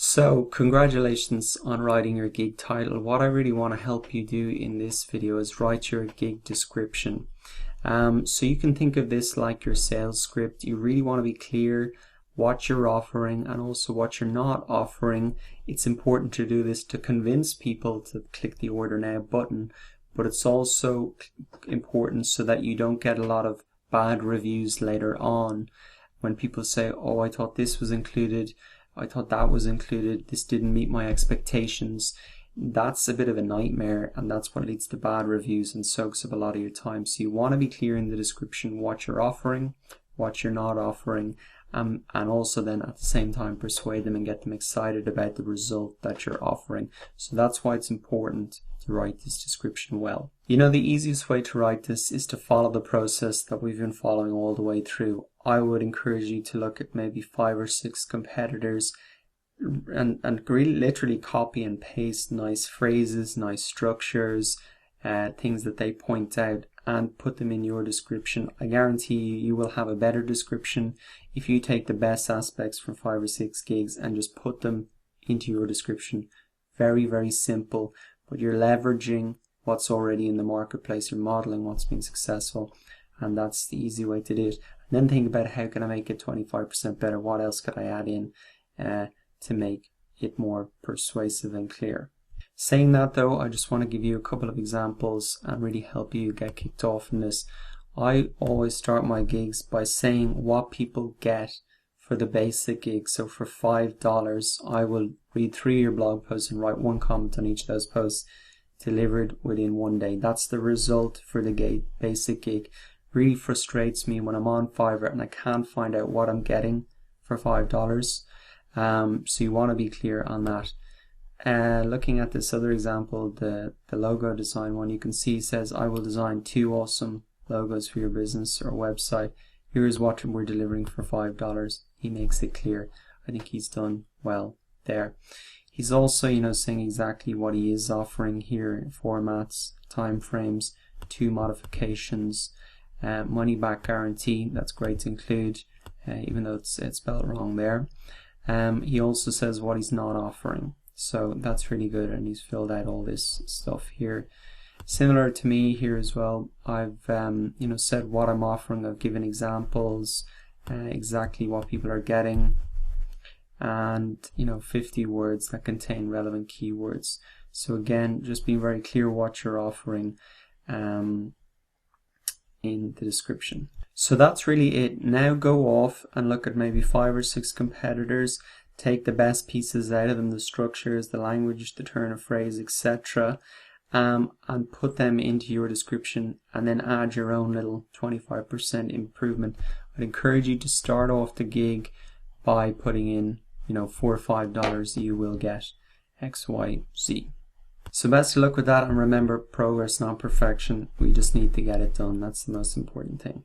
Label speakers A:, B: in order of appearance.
A: So congratulations on writing your gig title. What I really want to help you do in this video is write your gig description. So you can think of this like your sales script. You really want to be clear what you're offering and also what you're not offering. It's important to do this to convince people to click the order now button, but it's also important so that you don't get a lot of bad reviews later on when people say, oh, I thought this was included, I thought that was included, this didn't meet my expectations. That's a bit of a nightmare, and that's what leads to bad reviews and soaks up a lot of your time. So you want to be clear in the description what you're offering, what you're not offering, and also then at the same time persuade them and get them excited about the result that you're offering. So that's why it's important to write this description well. You know, the easiest way to write this is to follow the process that we've been following all the way through. I would encourage you to look at maybe 5 or 6 competitors and really literally copy and paste nice phrases, nice structures, things that they point out, and put them in your description. I guarantee you will have a better description if you take the best aspects from 5 or 6 gigs and just put them into your description. Very, very simple, but you're leveraging what's already in the marketplace. You're modeling what's been successful, and that's the easy way to do it. And then think about, how can I make it 25% better? What else could I add in to make it more persuasive and clear? Saying that though, I just want to give you a couple of examples and really help you get kicked off in this. I always start my gigs by saying what people get for the basic gig. So for $5, I will read 3 of your blog posts and write 1 comment on each of those posts, delivered within 1 day. That's the result for the basic gig. Really frustrates me when I'm on Fiverr and I can't find out what I'm getting for $5. So you want to be clear on that. Looking at this other example, the logo design one, you can see it says, I will design 2 awesome logos for your business or website. Here's what we're delivering for $5. He makes it clear. I think he's done well there. He's also, saying exactly what he is offering here: formats, time frames, 2 modifications, money back guarantee. That's great to include, even though it's spelled wrong there. He also says what he's not offering. So that's really good, and he's filled out all this stuff here. Similar to me here as well, I've said what I'm offering. I've given examples, exactly what people are getting, and 50 words that contain relevant keywords. So again, just being very clear what you're offering in the description. So that's really it. Now go off and look at maybe 5 or 6 competitors. Take the best pieces out of them, the structures, the language, the turn of phrase, etc., and put them into your description, and then add your own little 25% improvement. I'd encourage you to start off the gig by putting in, $4 or $5. You will get X, Y, Z. So best of luck with that, and remember, progress, not perfection. We just need to get it done. That's the most important thing.